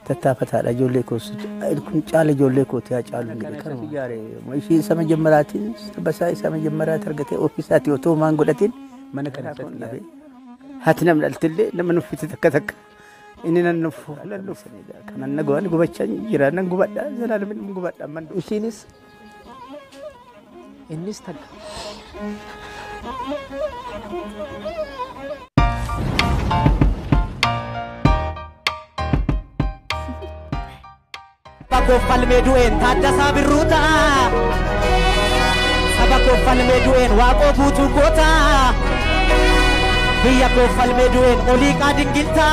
tattaafataa ijoollee koos kun caala ijoollee kooti yaa caalu jedhe kanuma yaare ishii isa majammaraatiin basaa isa majammaraa argatee ofiisaati otoo maan godhatiin mana kana dhabe haati nam dhaltillee nama nuffite takka inni nan nuffu kanan nagaan gubachaa jira nan gubadhaa zalaalmin gubadhaa man ishiinis innis takka Sabakofal meduen Taddasa Birruta Sabakofal meduen Waaqoo Buutuu Goota Biyya Kofal meduen Oliiqaa Dingilta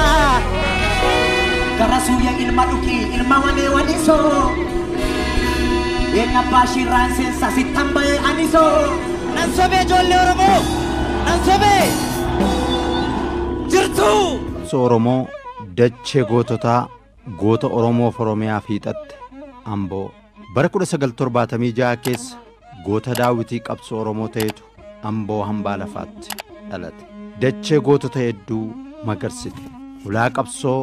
Garasuuya ilma dhuki ilma walee walisoo Yenna baashirraan seensa sittan ba'ee anisoo Nan sobee ijoollee Oromoo Nan sobee jirtu Oromoo dachee goototaa goota Oromoo Oromiyaa fiixatte Amboo bara 1976 keessa goota Daawitii qabsoo Oromoo ta'etu Amboo hambaa lafaatti dhalate dachee gootota hedduu magarsite ulaa qabsoo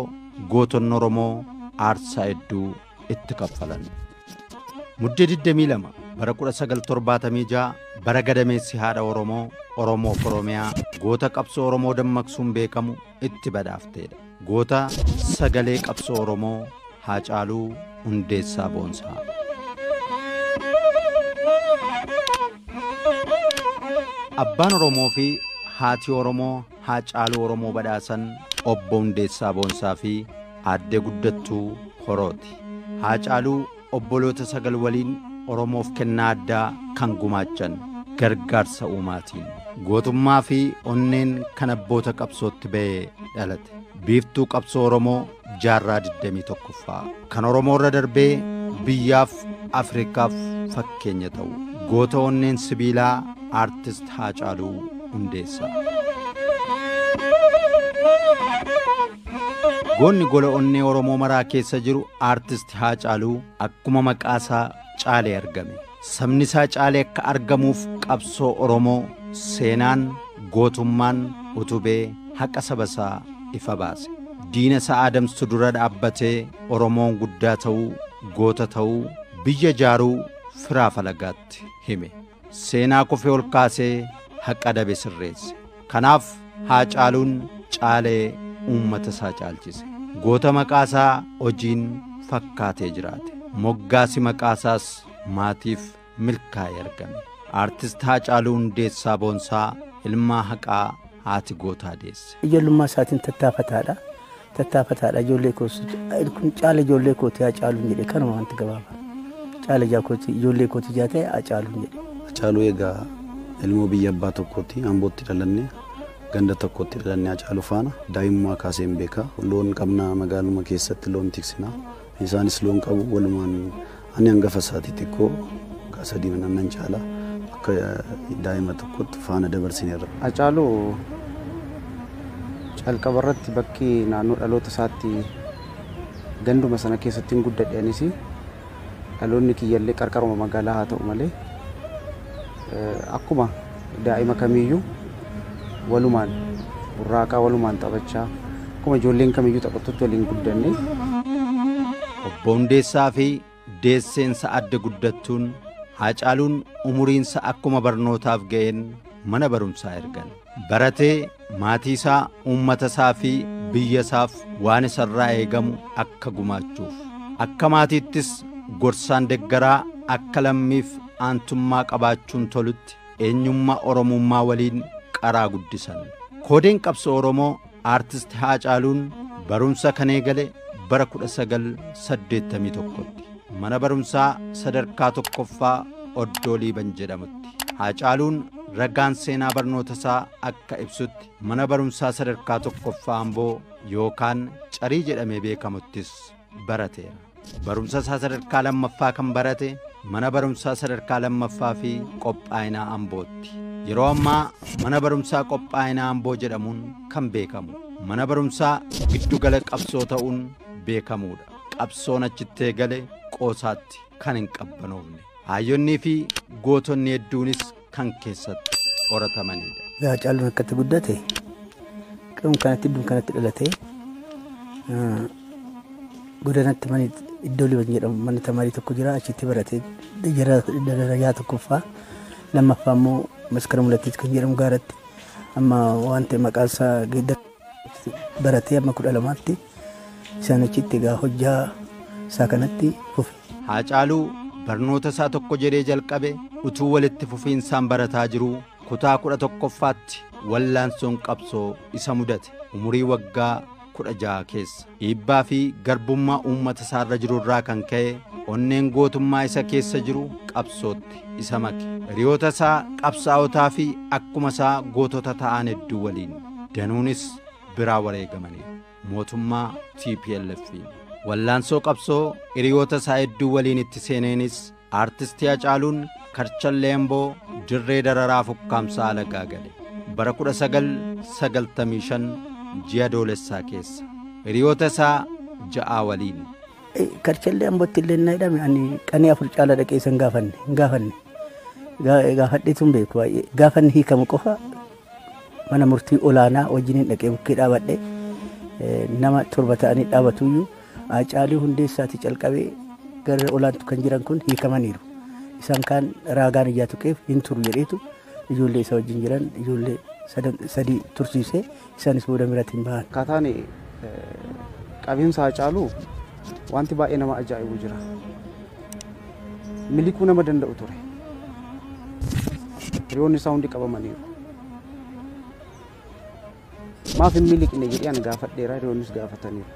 gootonni Oromoo aarsaa hedduu itti kaffalan muddee 22 bara 1976 bara gadameessi haadha Oromoo Oromiyaa goota qabsoo Oromoo dammaqsuun beekamu itti badhaafteedha goota sagalee qabsoo Oromoo Haacaaluu Hundeessaa Boonsaa Abbaan Oromoo fi haati Oromoo Haacaaluu Oromoo badhaasan obbo Hundeessaa Boonsaa fi aadde guddattuu Horooti Haacaaluu obboloota sagal waliin Oromoof kennaa addaa kan gumaachan gargaarsa uumaatiin gootummaa fi onneen kan abboota qabsootti ba'ee dhalate biiftuu qabsoo Oromoo jaarraa 21ffaa kan Oromoo irra darbee biyyaaf Afrikaaf fakkeenya ta'u goota onneen sibiilaa aartist Haacaaluu Hundeessaa goonni gola onnee Oromoo maraa keessa jiru aartist Haacaaluu akkuma maqaasaa caalee argame sabni isaa caalee akka argamuuf qabsoo Oromoo seenaan gootummaan utubee haqa sabasaa ifa baase diina isaa adamsu dura dhaabbatee Oromoon guddaa ta'uu goota ta'uu biyya jaaruu firaa falagaatti hime seenaa kufee ol kaasee haqa dabe sirreesse kanaaf Haacaaluun caalee uummata isaa caalchise goota maqaasaa hojiin fakkaatee jiraate moggaasi maqaasaas maatiif milkaa'ee argame aartist Haacaaluu Hundeessaa Boonsaa ilmaa haqaa haati gootaa deesse ijoollummaa isaatiin tattaafataadha ijoollee koos kun caala ijoollee kooti Haacaaluu jedhe kanuma wanti gabaabaa caala ijoollee kooti jaatee Haacaaluu jedhe Haacaaluu egaa ilmoo biyya abbaa tokkooti Ambootti dhalannee ganda tokkotti dhalannee Haacaaluu faana daa'imummaa kaasee hin beeka loon qabnaa magaaluma keessatti loon tiksinaa isaanis loon qabu walumaan ani hangafa isaati xiqqoo sadii nan caala akka daa'ima tokkotti faana dabarsineerra Haacaaluu calqaba irratti bakki naannoo dhaloota isaatti ganduma sana keessatti hin guddadheenis dhaloonni kiyyallee qarqaruma magaalaa haa ta'u malee akkuma daa'ima kamiyyuu walumaan burraaqaa walumaan taphachaa akkuma ijoolleen kamiyyuu taphattutti waliin guddanne obbo Hundeessaa fi deesseensa adda guddattuun Haacaaluun umuriinsa akkuma barnootaaf ga'een mana barumsaa ergan baratee maatii isaa uummata isaa fi biyya isaaf waan isarraa eegamu akka gumaachuuf akka maatiittis gorsaan deggaraa akka lammiif aantummaa qabaachuun tolutti eenyummaa oromummaa waliin qaraa guddisan koodeen qabsoo Oromoo aartist Haacaaluun barumsa kan eegale bara 1981tti mana barumsaa sadarkaa tokkoffaa Oddoolii ban jedhamutti Haacaaluun ragaan seenaa barnoota isaa akka ibsutti mana barumsaa sadarkaa tokkoffaa Amboo yookaan Carii jedhamee beekamuttis barateera barumsa isaa sadarkaa lammaffaa kan barate mana barumsaa sadarkaa lammaffaa fi qophaa'inaa Ambootti yeroo ammaa mana barumsaa qophaa'inaa Amboo jedhamuun kan beekamu mana barumsaa giddugala qabsoo ta'uun beekamuudha qabsoon achitti gale qoosaatti kan hin qabbanoofne hayyonnii fi gootonni hedduunis kan keessatti horatamanidha Haacaaluun akkatti guddate kanatti dhalate Godinatti mana iddoo liban jedhamu mana tamaarii tokko jira achitti baratee darayaa tokkoffaa lammaffaa immoo maskara mulattiis kan jedhamu gaaratti amma wanta maqaan isaa baratee amma 12tti isaan achitti egaa hojjaa isaa kanatti fufe. Haacaaluu barnoota isaa tokko jedhee jalqabe utuu walitti fufiinsaan barataa jiruu kutaa 11ffaatti wallaansoon qabsoo isa mudate umurii waggaa 16 keessa dhiibbaa fi garbummaa uummata isaarra jiru irraa kan ka'e onneen gootummaa isa keessa jiru qabsootti isa make hiriyoota isaa qabsaa'otaa fi akkuma isaa gootota ta'an hedduu waliin danuunis biraa wareegamaniiru mootummaa TPLF'n wallaansoo qabsoo hiriyoota isaa hedduu waliin itti seeneenis aartistii Haacaaluun Karchalleemboo dirree dararaa fukkaamsaa alagaa gale bara 1995 ji'a doolessaa keessa hiriyoota isaa 6 waliin. Karchalleembootti illee na hidhame ani qanii 4 caala dhaqee san gaafanne gaafadheetuun beeku gaafanni hiikamu qofa mana murtii olaanaa wajjiniin dhaqee bukkee dhaabadhe nama 7 ta'anii dhaabatuyyuu Haacaaluu Hundeessaatii calqabee gara olaantu kan jiran kun hiikamaniiru. Isaan kaan raagaan ijaa tuqeef hin turu jedheetu ijoollee isa wajjin jiran ijoollee 3 tursiisee isaanis booda miraatiin bahan. Akkaataan qabiinsa Haacaaluu wanti baay'ee nama ajaa'ibu jira. Milikuu nama danda'u ture. Hiriyoonni isaa hundi qabamaniiru. Maaf hin miliqne jedhee an gaafadheera hiriyoonnis gaafataniiru.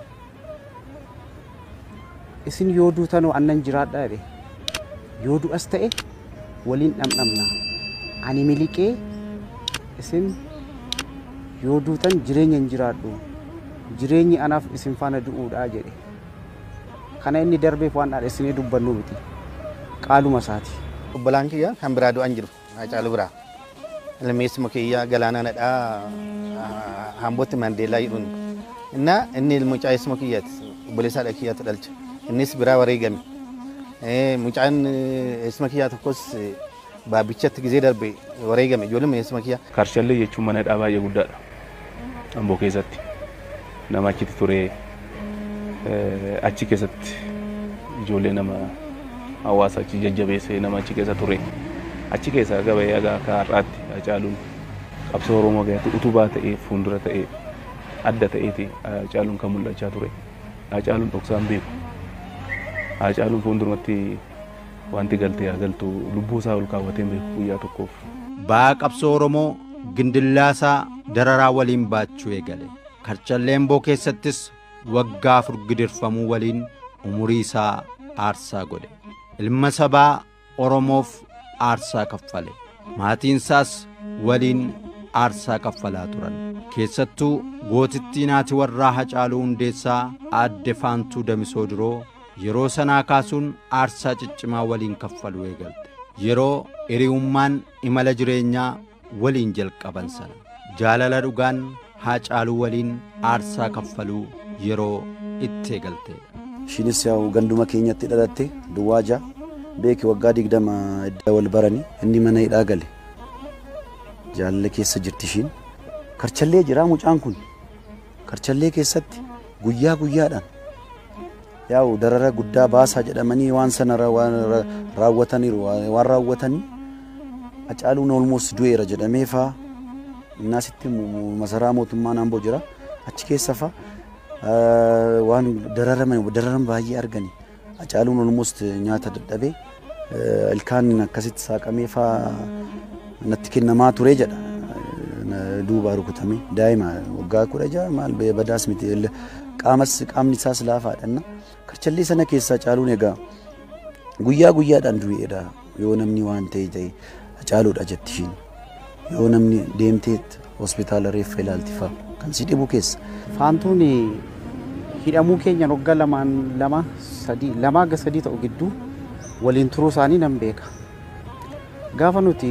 Isin yoo duutanoo annan jiraadhaa jedhe yoo du'as ta'e waliin dhamdhamna ani miliqee isin yoo duutan jireenya hin jiraadhu jireenyi anaaf isin faana du'uudhaa jedhe kana inni darbeef waan dhaadheessinee dubbannu miti qaaluma isaati. Obbolaan kiyya kan biraa du'an jiru Haacaaluu biraa ilmeessuma kiyya galaanaanadhaa Hambootti Mandeellaa jedhuun inni ilmucaa eessuma kiyyaati obboleessaadha kiyyaatu dhalche. Innis biraa wareegame mucaan eessuma kiyyaa tokkos baabbichatti gizee darbe wareegame ijoollee eessuma kiyyaa. Karchallee jechuun mana hidhaa baay'ee guddaadha Amboo keessatti nama achitti ture achi keessatti ijoollee nama hawaasa achi jajjabeessee nama achi keessa ture achi keessa gabayee akka har'aatti Haacaaluun qabsoo Oromoo keessatti utubaa ta'ee fuuldura ta'ee adda ta'eeti Haacaaluun kan mul'achaa ture. Haacaaluun dhoksaan beeku. Haacaaluun fuuldurumatti wanti galtee galtu lubbuu isaa ol kaawwatee beeku guyyaa tokkoof. Ba'aa qabsoo Oromoo gindillaasaa dararaa waliin baachuu eegale. Karchalleemboo keessattis waggaa 4 gidirfamuu waliin umurii isaa aarsaa godhe. Ilma sabaa Oromoof aarsaa kaffale. Maatiin isaas waliin aarsaa kaffalaa turan. Keessattuu gootittiin haati warraa Haacaaluu Hundeessaa aadde Faantuu Damisoo Duroo yeroo sanaa kaasuun aarsaa ciccimaa waliin kaffaluu eegalte. Yeroo hiriyummaan imala jireenyaa waliin jalqaban sana jaalala dhugaan Haacaaluu waliin aarsaa kaffaluu yeroo itti eegalteedha. Ishiinis yaa'u ganduma keenyatti dhalatte Duwwaajaa beeki waggaa 20 edda wal baranii inni mana hidhaa gale. Jaalala keessa jirti ishiin. Karchallee jira mucaan kun. Karchallee keessatti guyyaa guyyaadhaan yaa'u darara guddaa baasaa jedhamanii waan sana raawwataniiru waan raawwatanii Haacaaluun olmoos du'eera jedhamee faa innasitti masaraa mootummaa Amboo jira achi keessa faa waan dararan baay'ee arganii Haacaaluun olmoos nyaata dadhabee ilkaan akkasitti saaqamee faa natti kennamaa ture jedha duuba rukutamee daa'ima waggaa 16 maal badaas miti qaamni isaas laafaadha. Karchallee sana keessa Haacaaluun egaa guyyaa guyyaadhaan du'eedha yoo namni waan ta'e Haacaaluudha jetti ishiin yoo namni deemtee hospitaala reeffa ilaalti fa'a kan si dhibu keessa. Faantuun hidhamuu keenya waggaa 2-3 ta'u gidduu waliin turuu isaanii nan beeka. Gaafa nuti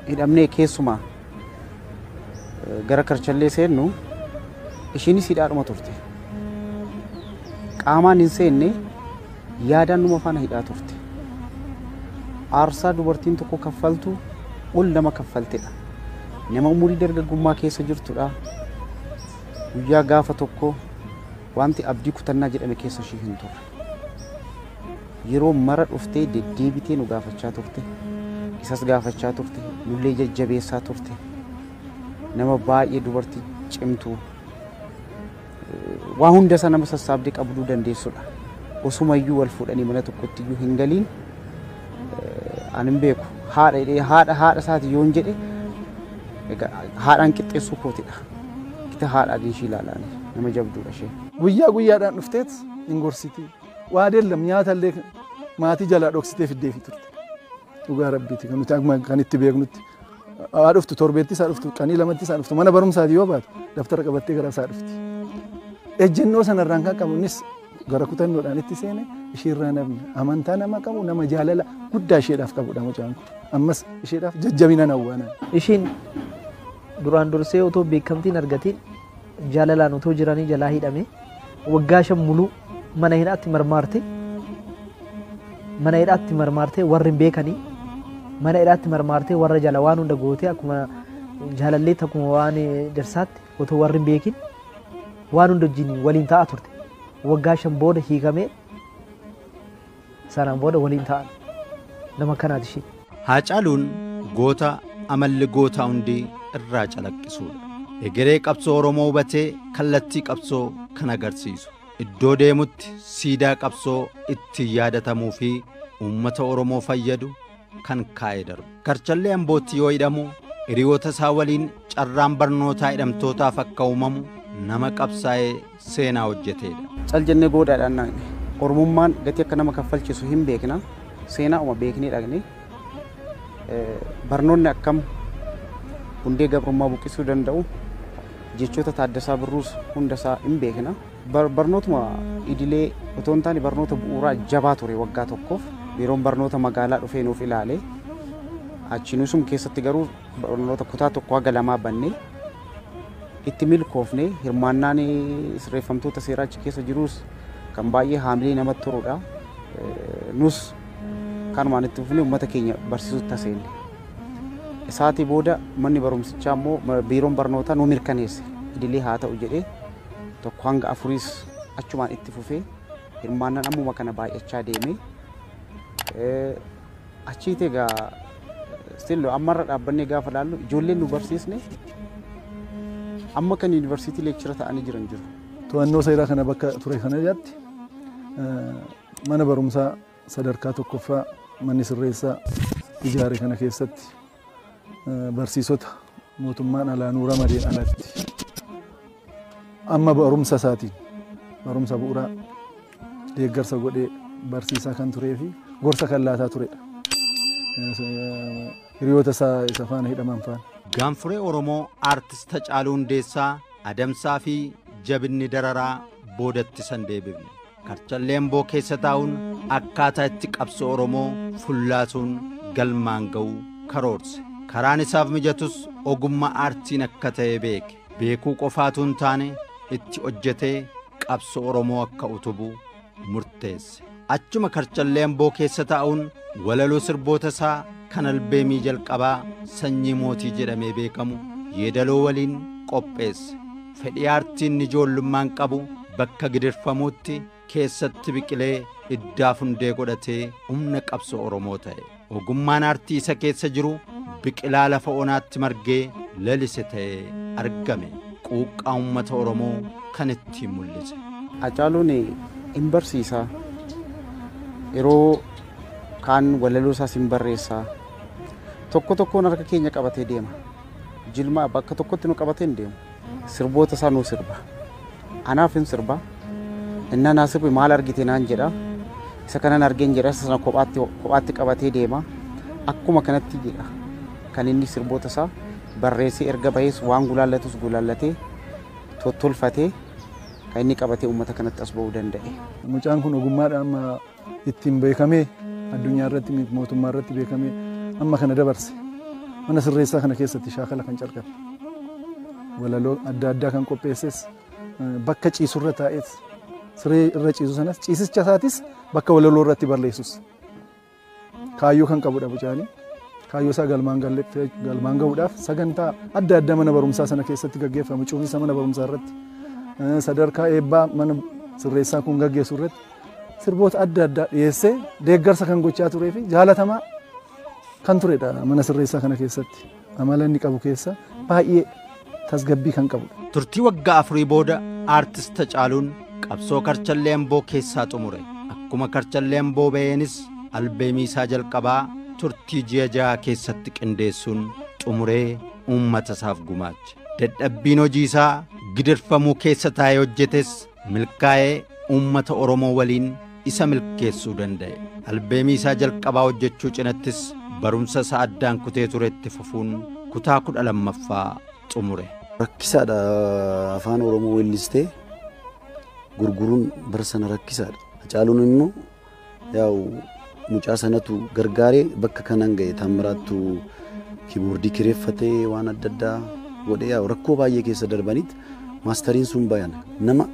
hidhamnee keessumaa gara Karchallee seennu ishiinis hidhaadhuma turte. Qaamaan hin seenne yaadaan numa faana hidhaa turte. Aarsaa dubartiin tokko kaffaltu ol nama kaffaltedha. Nama umurii dargaggummaa keessa jirtudha. Guyyaa gaafa tokko wanti abdii kutannaa jedhame keessa ishee hin turre. Yeroo mara dhuftee deddeebitee nu gaafachaa turte, isas gaafachaa turte, nullee jajjabeessaa turte. Nama baay'ee dubartii cimtuu waa hunda isa nama sassaabdee qabduu dandeessudha. Osumayyuu wal fuudhanii mana tokkotti iyyuu hin galiin ani hin beeku. Haadha isaati yoon jedhe haadhaan qixxeessuu kootidha. Kita haadhaan ishii ilaalaan nama jabduudha ishee. Guyyaa guyyaadhaan dhufteet hin gorsiti. Waa deellam nyaatallee maatii jalaa dhoksitee fiddee fi turte. Dhugaa rabbiiti kan nuti kan itti beeknutti. Haa dhuftu torbeetti isaa dhuftu qanii lamatti isaa dhuftu mana barumsaati yoo baatu daftara qabattee gara isaa dhufti. Ejjennoo sanarraan kan qabunis gara kutannoodhaan itti seene isheerraa namni amantaa nama qabu nama jaalala guddaa isheedhaaf qabudha mucaan kun. Ammas isheedhaaf jajjabina nawwaana. Ishiin duraan dursee otoo beekamtiin argatiin jaalalaan otoo jiranii jalaa hidhame waggaa 5 muluu mana hidhaatti marmaartee warri beekanii mana hidhaatti marmaartee warra jala waan hunda gootee akkuma jaalallee akkuma waan dirsaatti otoo warri beekin waan hunda wajjin waliin ta'a turte. Waggaa 5 booda hiikamee sanaan booda waliin ta'an nama kanaati ishee. Haacaaluun goota amalli gootaa hundi irraa calaqqisuudha. Egeree qabsoo Oromoo hubatee kallattii qabsoo kan agarsiisu. Iddoo deemutti siidaa qabsoo ittiin yaadatamuu fi uummata Oromoo fayyadu kan kaa'ee darbu. Karchallee Ambootti yoo hidhamu hiriyoota isaa waliin carraan barnootaa hidhamtootaaf akka uumamu nama qabsaa'ee seenaa hojjeteedha. Cal jennee goodaadhaan naanne Oromummaan gatii akka nama kaffalchiisu hin beekna. Seenaa uma beeknee dhaqne barnoonni akkam hundee gabrummaa buqqisuu danda'u jechoota Taaddasaa Birruus hundasaa hin beekna. Barnootuma idilee otoo hin taane barnoota bu'uuraa jabaa ture waggaa tokkoof. Biiroon barnoota magaalaa dhufee nuuf ilaale achiinusum keessatti garuu barnoota kutaa tokko haga 2 bannee itti milkoofne hirmaannaan sirreeffamtoota seeraa achi keessa jirus kan baay'ee haamilee namatti turudha. Nus kanumaan itti fufnee uummata keenya barsiisutti taseenne. Isaatii booda manni barumsichaa immoo biiroon barnootaa nu mirkaneesse idilee haa ta'u jedhee 1 hanga 4 achumaan itti fufee hirmaannaan ammuma kana baay'achaa deemee achiiti egaa still ammarra dhaabbannee gaafa laallu ijoolleen nu barsiisne amma kan yuunivarsiitii leekchira ta'anii jiran jiru. To'annoo seeraa kana bakka ture kana irratti mana barumsaa sadarkaa tokkoffaa manni sirreessaa ijaare kana keessatti barsiisota mootummaan alaanuu ramadeen alatti amma barumsa isaatiin barumsa bu'uuraa deeggarsa godhee barsiisaa kan turee fi gorsa kan laataa turedha. Hiriyoota isa faana hidhaman faana. Gaanfuree Oromoo Aartist Hacaaluu Hundeessaa adamsaa fi jabinni dararaa boodatti san deebifne. Karchallee Amboo keessa taa'uun akkaataa itti qabsoo Oromoo fullaasuun galmaan ga'uu karoorse. Karaan isaaf mijatus ogummaa aartiin akka ta'e beeke. Beekuu qofaatu hin taane itti hojjetee qabsoo Oromoo akka utubu murteesse. Achuma Karchallee Amboo keessa taa'uun walaloo sirboota isaa kan albeemii jalqabaa sanyii mootii jedhamee beekamu yeedaloo waliin qopheesse. Fedhii aartiin ijoollummaan qabu bakka gidirfamuutti keessatti biqilee iddaaf hundee godhatee humna qabsoo Oromoo ta'e. Ogummaan aartii isa keessa jiru biqilaa lafa onaatti margee lalise ta'ee argame. Quuqqaa uummata Oromoo kan ittiin mul'ise. Hacaaluun hin barsiisaa. Yeroo kaan walaloo isaas hin barreessaa. Tokko tokkoon harka keenya qabatee deema. Jilmaa bakka tokkotti nu qabatee hin deemu. Sirboota isaa nu sirba. Anaaf hin sirba. Inna naa sirbi maal argite naan jedha. Isa kanan argeen jedha sana kophaatti qabatee deema. Akkuma kanatti jedha. Kan inni sirboota isaa barreessee erga bahees waan gulaallatus gulaallatee tottolfatee kan inni qabatee uummata kanatti as ba'uu danda'e. Mucaan kun ogummaadhaan amma ittiin beekamee addunyaa irratti mootummaa irratti beekamee amma kana dabarse. Mana sirreessaa kana keessatti shaakala kan calqabe. Walaloo adda addaa kan qopheesses bakka ciisurra taa'ees siree irra ciisu sanas ciisicha isaatis bakka walaloo irratti barreessus. Kaayyoo kan qabudha mucaanii. Kaayyoo isaa galmaan ga'uudhaaf sagantaa adda addaa mana barumsaa sana keessatti gaggeeffamu cufiinsa mana barumsaa irratti sadarkaa eebbaa mana sirreessaa kun gaggeessu irratti sirboota adda addaa dhiyeessee deeggarsa kan gochaa turee fi jaalatamaa kan turedha mana sirreessaa kana keessatti. Amala inni qabu keessa baay'ee tasgabbii kan qabudha. Turtii waggaa 4 booda aartist Hacaaluun qabsoo Karchallee Amboo keessaa xumure. Akkuma Karchallee Amboo ba'eenis albeemii isaa jalqabaa turtii ji'a 6 keessatti qindeessuun xumuree uummata isaaf gumaache. Dadhabbiin hojii isaa gidirfamuu keessa taa'ee hojjetes milkaa'ee uummata Oromoo waliin isa milkeessuu danda'e. Albeemii isaa jalqabaa hojjechuu cinattis barumsa isaa addaan kutee turetti fufuun kutaa 12ffaa xumure. Rakkisaadha afaan Oromoo weellistee gurguruun bara sana rakkisaadha. Hacaaluun immoo yaa'u mucaa sanatu gargaaree bakka kanan ga'e Taamiraattu kiiboordii kireeffatee waan adda addaa godhee yaa'u rakkoo baay'ee keessa darbanitti maastariin sun bayan nama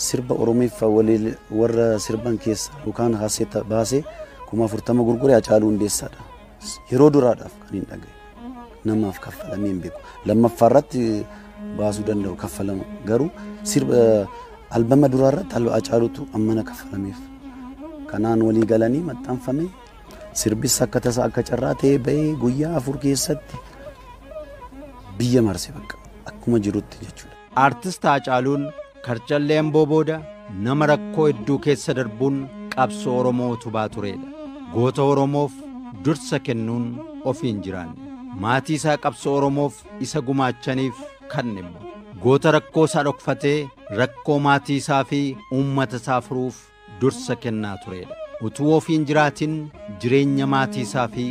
sirba Oromeeffaa warra sirban keessa yookaan haaseeta baasee 40,000 gurguree Hacaaluu Hundeessaadha. Yeroo duraadhaaf kan hin dhagaye namaaf kaffalamee hin beeku. Lammaffaa irratti baasuu danda'u kaffalama garuu sirba albama duraa irratti Hacaaluutu ammana kaffalameef. Kanaan walii galanii maxxanfame sirbis akka tasaa akka carraa ta'ee ba'ee guyyaa 4 keessatti biyya marse bakka akkuma jirutti jechuudha. Aartist Hacaaluun Karchallee Amboo booda nama rakkoo hedduu keessa darbuun qabsoo Oromoo utubaa turedha. Goota Oromoof dursa kennuun ofiin jiraanne. Maatii isaa qabsoo Oromoof isa gumaachaniif kannimmo. Goota rakkoo isaa dhokfatee rakkoo maatii isaa fi uummata isaa furuuf dursa kennaa turedha. Utuu ofiin jiraatin jireenya maatii isaa fi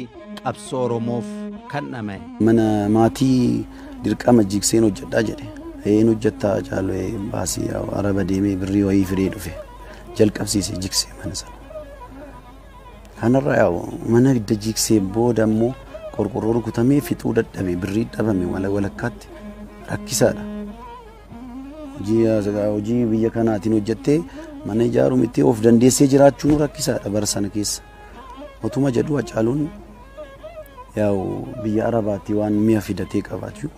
qabsoo Oromoof kan dhama'e. Mana maatii dirqama jigseen hojjedhaa jedhe. Een hojjettaa Hacaaluu baasii araba deemee birrii wayii fidee dhufe. Jalqabsiise jigsee mana sana. Kanarra yaa'u mana ibidda jigsee booda immoo qorqorroon kutamee fixuu dadhabe birrii dhabame walakkaatti rakkisaadha. Hojii biyya kanaatiin hojjettee mana ijaaruun itti of dandeessee jiraachuun rakkisaadha bara sana keessa. Otuma jedhu Hacaaluun yaa'u biyya Arabaatti waan mi'a fidatee qabaachuu.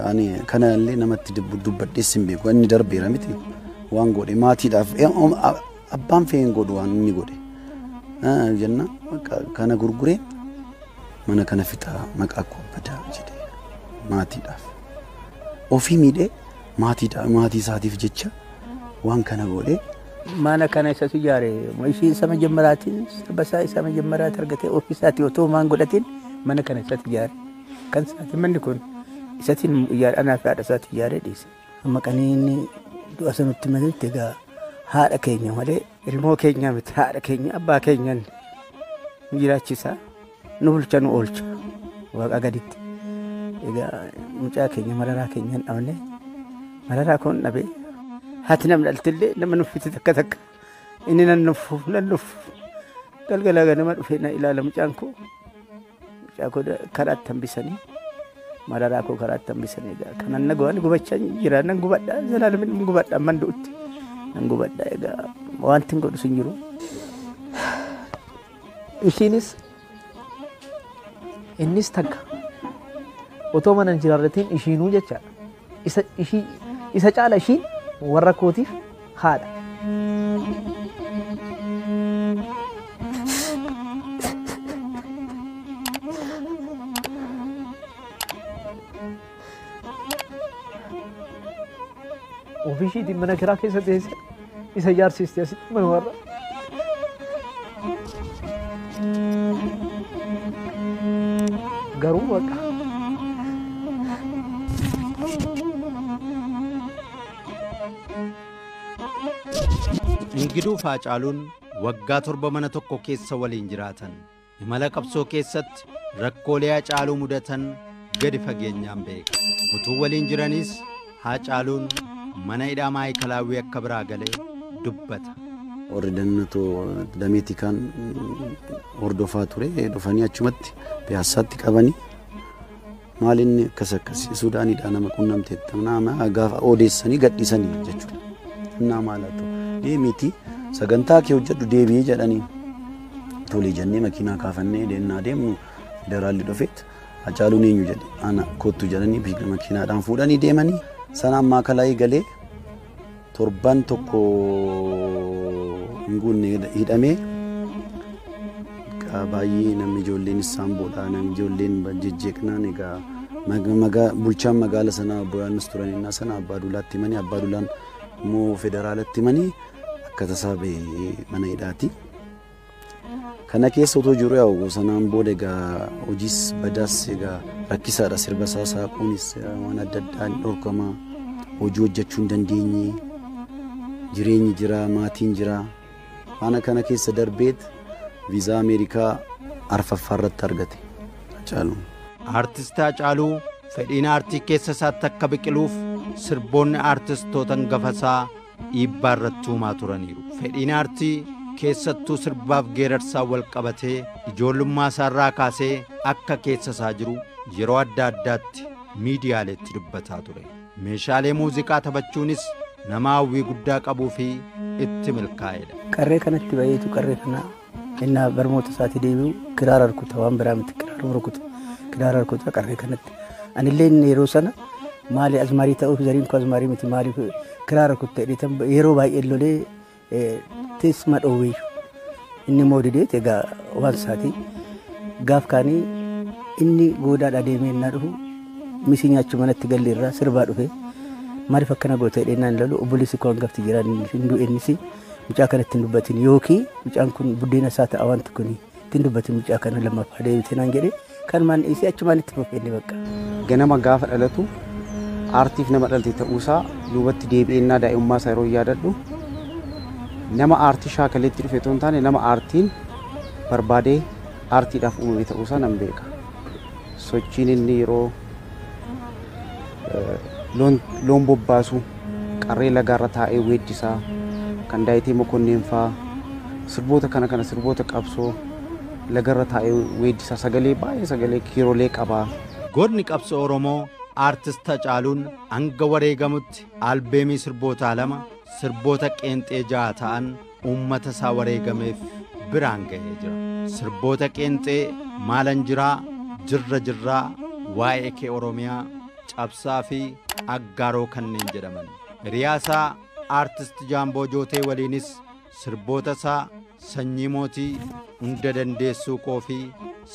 Ani kanallee namatti dubbadhees hin beeku. Inni darbeera miti waan godhe maatiidhaaf abbaan fe'een godhu waan inni godhe. Jenna kana gurguree mana kana fixaa maqaa koo badaa jedhee maatiidhaaf ofii miidhee maatii isaatiif jecha waan kana godhee mana kana isatu ijaare ishii isa majammaraatiin basaa isa majammaraatti argatee ofii isaati otoo maan godhatiin mana kana isatu ijaare kan isaati manni kun isatiin ijaare anaa fi haadha isaati ijaaree dhiise. Amma qaniin du'a sanutti maletti egaa haadha keenya malee ilmoo keenya miti haadha keenya abbaa keenyan jiraachisa nu bulcha nu oolcha waaqa gaditti. Egaa mucaa keenya mararaa keenyan dhabne mararaa kun dhabee haati namni dhaltillee nama nuffiti takka inni nan nuffu galgala ganama dhufee na ilaala mucaa koo karaatti hambisanii mararaa koo karaatti hambisanii egaa kanan nagawaan gubachaa jira nan gubadhaa zalaalamin gubadhaa manduutti nan gubadhaa egaa wanti godhu sun jiru. Ishiinis innis takka otoo mana jiraarratiin ishiinuu jechaadha. Isa caala ishiin warra kootiif haadha. Ofii ishiitiin mana kiraa keessa teesse isa ijaarsiiste asitti mana warra. Garuu bakka Ingiduu fi Hacaaluun waggaa 7 mana tokko keessa waliin jiraatan. Imala qabsoo keessatti rakkoolee Hacaaluu mudatan gadi fageenyaan beeka. Utuu waliin jiranis Hacaaluun mana hidhaa Maayikalaawwii akka biraa galee dubbata. Warri dannatoo dameetii kan hordofaa ture dhufanii achumatti piyaassaatti qabanii maalinni akkas Suudaaniidhaa nama qunnamteetta nama gaafa odeessanii gadhiisanii jechuudha. Innaa maalaatu deemiitii sagantaa kee hojjedhu deebi'ee jedhanii tolee jennee makiinaa kaafannee deennaa deemnu federaalli dhufeet Hacaaluun eenyu jedhe ana kottu jedhanii makiinaadhaan fuudhanii deemanii sanaan Maakalaawwii galee torban tokko hin guunne hidhamee baay'ee namni ijoolleen isaan boodhaa namni ijoolleen jejjeeqnaan egaa bulchaan magaala sanaa Obbo Yohaannis turaninnaa sana Abbaa Duulaatti himanii Abbaa Duulaan immoo federaalatti himanii akka tasaa ba'ee mana hidhaati. Kana keessa otoo jiru yaa'u sanaan booda egaa hojiis badaas egaa rakkisaadha sirba isaa saaquunis waan adda addaan dhorkamaa hojii hojjechuu hin dandeenye jireenyi jira maatiin jira waan kana keessa darbeet viizaa Ameerikaa arfaffaa irratti argate Hacaaluun. Aartist Hacaaluu fedhiin aartii keessa isaatti akka biqiluuf sirboonni aartistoota hangafasaa dhiibbaa irratti uumaa turaniiru. Fedhiin aartii keessattuu sirbaaf geerarsaa wal qabatee ijoollummaa isaarraa kaasee akka keessa isaa jiru yeroo adda addaatti miidiyaaleetti dubbataa ture. Meeshaalee muuziqaa taphachuunis nama hawwii guddaa qabuu fi itti milkaa'edha. Qarree kanatti baay'eetu qarree kana innaa barmoota isaatti deebi'u kiraara rukuta waan biraa miti kiraara rukuta qarree kanatti. Anillee yeroo sana maali azmaarii ta'uuf zariin koo azmaarii miti maaliif kiraara rukuta yeroo baay'ee lolee teessuma dhoowweeyyu inni moodideet egaa waan isaati gaaf kaanii inni goodaadha deemee innaa dhufu misii nyaachuu manatti galli irraa sirbaa dhufe maaliif akkana goota hidhennaan lalu obboleessi koo hangafti jiraan hin du'eennis mucaa kanatti hin dubbatin yookiin mucaan kun buddeena isaa ta'a wanti kun ittiin dubbatin mucaa kana lammaffaa deebite naan jedhe kan maan isii achumaan itti fufeenne bakka. Ganama gaafa dhalatu aartiif nama dhalte ta'uusaa duubatti deebi'ennaa daa'imummaa isaa yeroo yaadadhu nama aartii shaakaleetti dhufe otoo hin taane nama aartiin barbaadee aartiidhaaf uumame ta'uusaa nan beeka. Sochiin inni yeroo loon bobbaasu qarree lagaarra taa'ee weeddisaa kan daayitee Mokonnin fa'aa sirboota kana sirboota qabsoo lagarra taa'ee weeddisaa sagalee baay'ee sagalee kiirolee qabaa. Godni qabsoo Oromoo aartist Hacaaluun hanga wareegamutti albeemii sirbootaa 2 sirboota qeenxee 6 ta'an uummata isaa wareegameef biraan ga'ee jira. Sirboota qeenxee maalan jiraa jirraa waa'ee kee Oromiyaa cabsaa fi aggaaroo kanneen jedhaman. Hiriyaasaa aartist Jaamboo Jootee waliinis sirboota isaa sanyii mootii hunda dandeessuu koo fi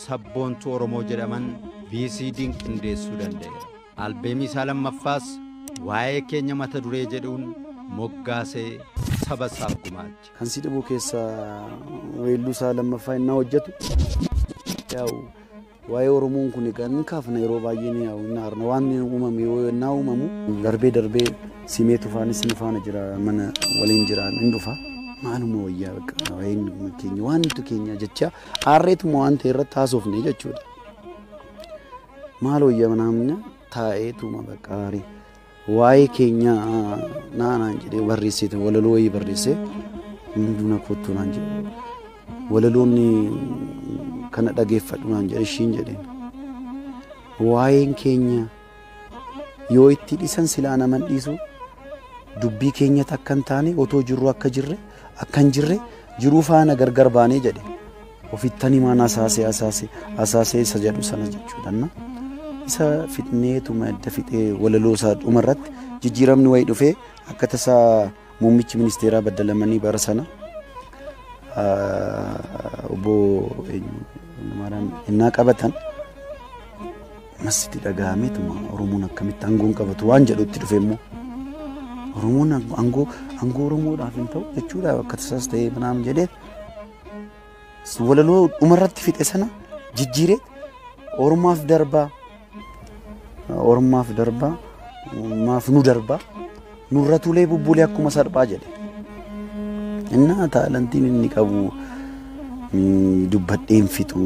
sabboontuu Oromoo jedhaman VCD'n qindeessuu danda'eera. Albeemii isaa lammaffaas waa'ee keenya mata duree jedhuun moggaasee saba isaaf gumaache. Kan si dhibuu keessa weelluu isaa lammaffaa innaa hojjetu yaa'u waa'ee Oromoon kun egaa inni kaafna yeroo baay'ee ni yaa'u inni arna waan uumame yoo innaa uumamu darbee simee tufaanis ni faana jira mana waliin jiraan hin dhufa maaluma wayyaa bakka waa'een keenya waantu keenya jecha aarreetuma waan ta'e irratti haasofne jechuudha. Maal wayyaa namni taa'eetuma bakka aarii waa'ee keenya naanaan jedhee barreessite walaloo wayii barreessee hunduna kottu naan jedhe walaloonni kana dhageeffadhu naan jedhe ishiin jedheen waa'een keenya yoo itti dhiisan silaa naman dhiisu dubbii keenyatti akka hin taane otoo jirru akka hin jirre jiruu faana gargar baanee jedhe ofittanii maan asaasee isa jedhu sana jechuudha. Isa fitneetuma adda fixee walaloo isaa dhumarratti jijjiiramni wayii dhufee akka tasaa muummichi ministeeraa baddalamanii bara sana obbo innaa qabatan masitti dhaga'ameetuma Oromoon akkamitti aangoon qabatu waan jedhutti dhufe immoo Oromoon aangoo Oromoodhaaf hin ta'u jechuudha akka tasaas ta'ee manaam jedhee walaloo dhumarratti fixe sana jijjiiree Oromoof darbaa maaf nu darbaa nurra tulee bubbulee akkuma sarphaa jedhe. Innaa taalantiin inni qabu dubbadheen fixu.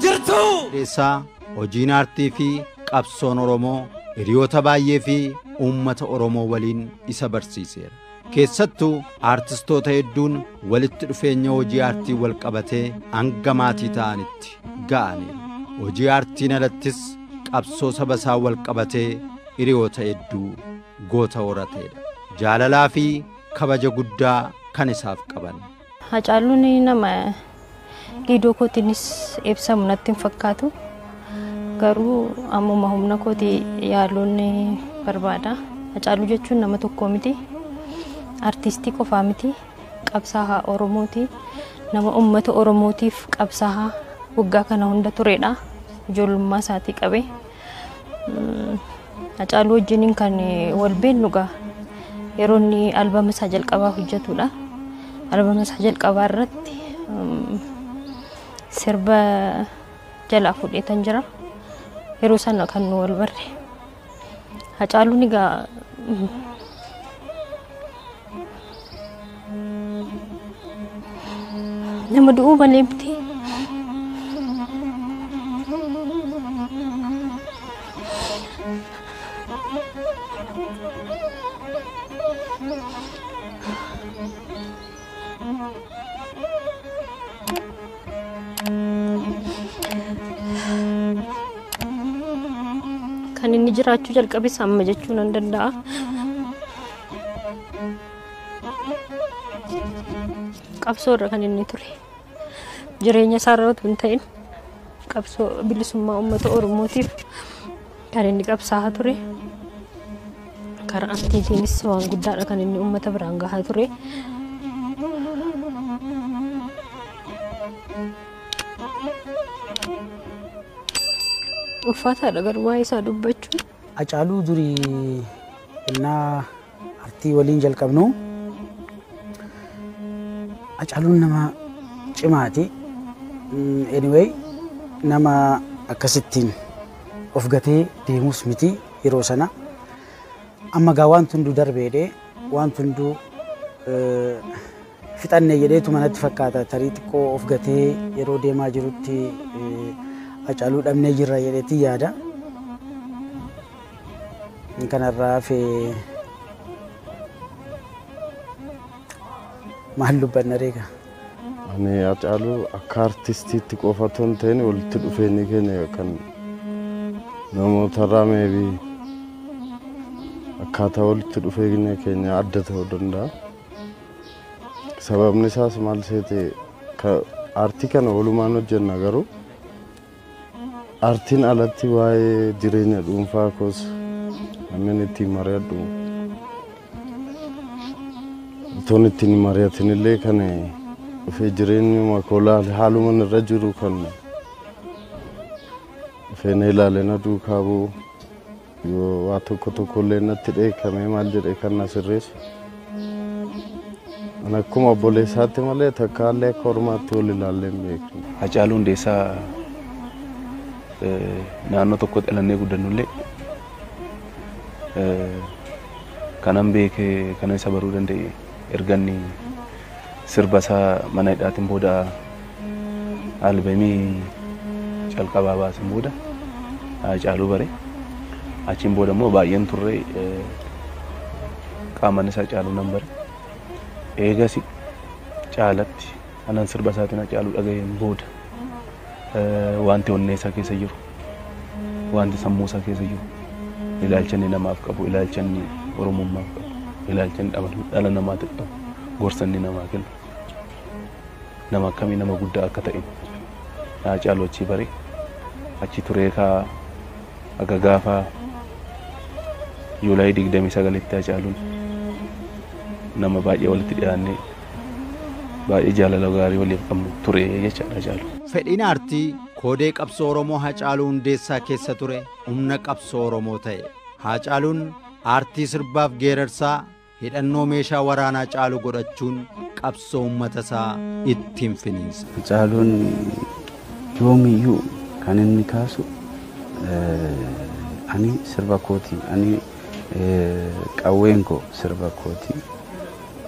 Dhiyeessaa hojiin aartii fi qabsoon Oromoo hiriyoota baay'ee fi uummata Oromoo waliin isa barsiiseera. Keessattuu aartistoota hedduun walitti dhufeenya hojii aartii wal qabatee hanga maatii ta'anitti ga'aniiru. Hojii aartiin alattis qabsoo saba isaa wal qabatee hiriyoota hedduu goota horateedha. Jaalalaa fi kabaja guddaa kan isaaf qaban. Hacaaluun nama liidoo kootiinis ibsamu natti hin fakkaatu. Garuu humna kootii yaaluun barbaada. Hacaaluu jechuun nama tokko miti. artistii qofaa miti qabsaa'aa Oromooti. Nama uummata Oromootiif qabsaa'aa waggaa kana hunda turedha. Ijoollummaa isaatii qabee. Hacaaluu wajjiniin kan wal beeknu gaa yeroo inni albama isaa jalqabaa hojjetudha. Albama isaa jalqabaa irratti sirba jalaa fudheetan jira. Yeroo sana kan nu wal barre. Hacaaluun egaa nama du'uu malee miti. Kan inni jiraachuu jalqabe amma jechuu nan danda'a. Qabsoo irra kan inni ture. Jireenya isaa irra otoo hin ta'in qabsoo bilisummaa uummata Oromootiif kan inni qabsaa'aa ture. Karaa artiitiinis waan guddaadha kan inni uummata biraan gahaa ture. Ulfaataadha garuu waa'ee isaa dubbachuun. Hacaaluu durii innaa artii waliin jalqabnu Hacaaluun nama cimaati. Anyway nama akkasittiin of gatee deemus miti yeroo sana. Amma gaa waan hunduu darbeedhe waan hunduu fixanne jedheetu manatti fakkaata. Tarii xiqqoo of gatee yeroo deemaa jirutti Hacaaluu dhabnee jirra jedheetti yaada. Kanarraa fi maal dubbanna reega? Ani Hacaaluu akka artistiitti qofa otoo hin ta'in walitti dhufeenyi keenya kan namootarraa meebii akkaataa walitti dhufeenya keenya adda ta'uu danda'a. Sababni isaas maal seete artii kana walumaan hojjenna garuu artiin alatti waa'ee jireenya dhuunfaa koos namni ittiin mari'adhu utuun ittiin mari'atinillee kan dhufee jireenyuma koolaa haaluma irra jiru kan dhufee na ilaaleen duukaa bu'u yoo waa tokkollee natti dheekkamee maal jedhee kan na sirreessu. Ani akkuma obboleessaatti malee takkaallee akka ormaatti wal ilaallee hin beeknu. Hacaaluu Hundeessaa naannoo tokko dhalannee guddannullee kanan beekee kana isa baruu danda'e erganni sirba isaa mana hidhaatiin booda albamii calqabaa baasin booda Hacaaluu bare. Achiin booda immoo baay'een turre qaaman isaa Hacaaluu nan bare. Eegasi caalatti anan sirba isaatiin Hacaaluu dhaga'een booda wanti onnee isaa keessa jiru, wanti sammuu isaa keessa jiru, ilaalcha inni namaaf qabu, ilaalcha inni Oromummaaf qabu, ilaalcha inni dhala namaatiif qabu, gorsa inni namaa kennu, nama akkamii nama guddaa akka ta'e Hacaaluu achi bare. Achi turee akka gaafa Yuulaayii 29tti Hacaaluun nama baay'ee walitti dhiyaannee baay'ee jaalala gaarii waliif qabnu ture jechaadha Hacaaluu. Fedhiin aartii koodee qabsoo Oromoo Hacaaluu Hundeessaa keessa ture humna qabsoo Oromoo ta'e. Hacaaluun aartii sirbaaf geerarsaa hidhannoo meeshaa waraanaa caalu godhachuun qabsoo uummata isaa ittiin finiinsa. Hacaaluun yoomiyyuu kan inni kaasu ani sirba kooti, ani qawween koo sirba kooti,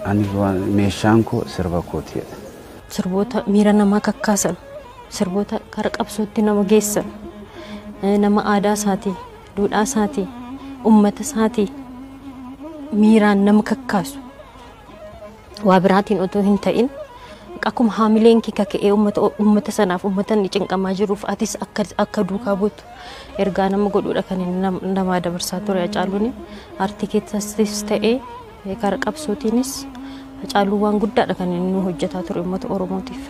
ani meeshaan koo sirba kooti. Sirboota miira namaa kakkaasan, sirboota karaa qabsootti nama geessan, nama aadaa isaatii, duudhaa isaatii, uummata isaatii miiraan nama kakkaasu. Waa biraatiin otoo hin ta'in akkuma haamileen kee kaka'ee uummata sanaaf uummata inni cinqamaa jiruuf atis akka duukaa buutu ergaa nama godhuudha kan inni namaa dabarsaa ture Hacaaluun. Aartii keessattis ta'ee karaa qabsootiinis Hacaaluun waan guddaadha kan inni hojjetaa ture uummata Oromootiif.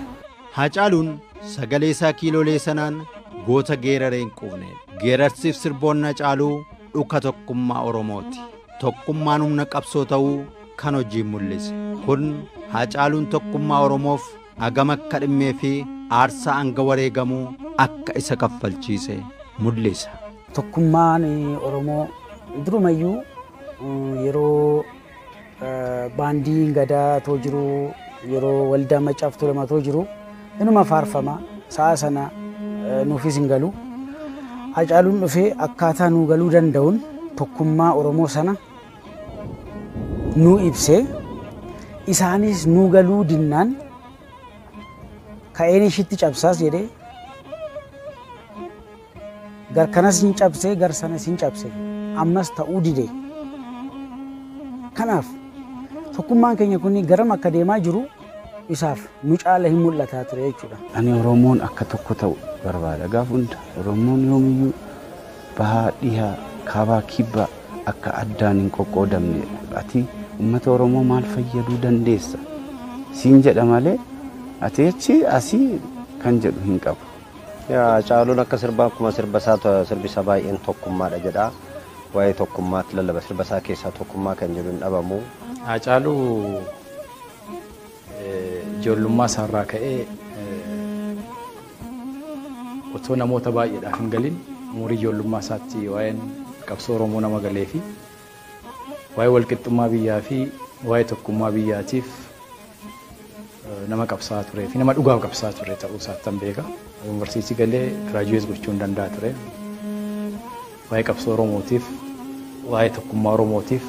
Hacaaluun sagalee isaa kiiloolee sanaan goota geeraree hin quufne. Geerarsiif sirboonni Hacaaluu dhuka tokkummaa Oromooti. Tokkummaan humna qabsoo ta'uu kan hojii mul'ise. Kun Haacaaluun tokkummaa Oromoof agam akka dhimmee fi aarsaa hanga wareegamuu akka isa kaffalchiise mul'isa. Tokkummaan Oromoo durumayyuu yeroo baandiin gadaa too jiru yeroo waldaa Macaaf Tuulamaa too jiru inuma faarfama sa'a sana nuufis hin galu. Haacaaluun dhufee akkaataa nuu galuu danda'uun tokkummaa Oromoo sana nuu ibsee isaanis nuu galuu dinnaan ka'een ishitti cabsaas jedhee gar kanas hin cabsee gar sanas hin cabsee ammas ta'uu dide. Kanaaf tokkummaan keenya kun garam akka deemaa jiru isaaf nu caala hin mul'ataa ture jechuudha. Ani Oromoon akka tokko ta'u barbaada. Gaafa hunda Oromoon yoomiyyuu bahaa dhihaa kaabaa kibbaa akka addaan hin qoqqoodamne. Ati uummata Oromoo maal fayyaduu dandeessa siin jedha malee ati achi asii kan jedhu hin qabu. Haacaaluun akka sirbaa akkuma sirbisaa baay'een tokkummaadha jedha. Waa'ee tokkummaatti lallaba sirbasaa keessaa tokkummaa kan jedhu hin dhabamu. Haacaaluu ijoollummaa isaarraa ka'ee otoo namoota baay'eedhaaf hin galin umurii ijoollummaa isaatti waa'een qabsoo Oromoo nama galee fi waa'ee walqixxummaa biyyaa fi waa'ee tokkummaa biyyaatiif nama qabsaa turee fi nama dhugaaf qabsaa ture ta'uu isaatti beeka. Yuunivarsiitii galee giraajuweet gochuu hin danda'a ture. Waa'ee qabsoo Oromootiif waa'ee tokkummaa Oromootiif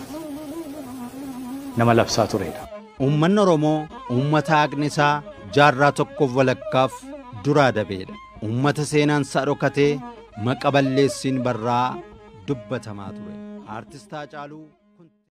nama labsaa turedha. Uummanni Oromoo uummata haqni isaa jaarraa tokkoof walakkaaf duraa dabeedha. Uummata seenaan isaa dhokatee maqa balleessiin barraa dubbatamaa ture. Aartist Haacaaluu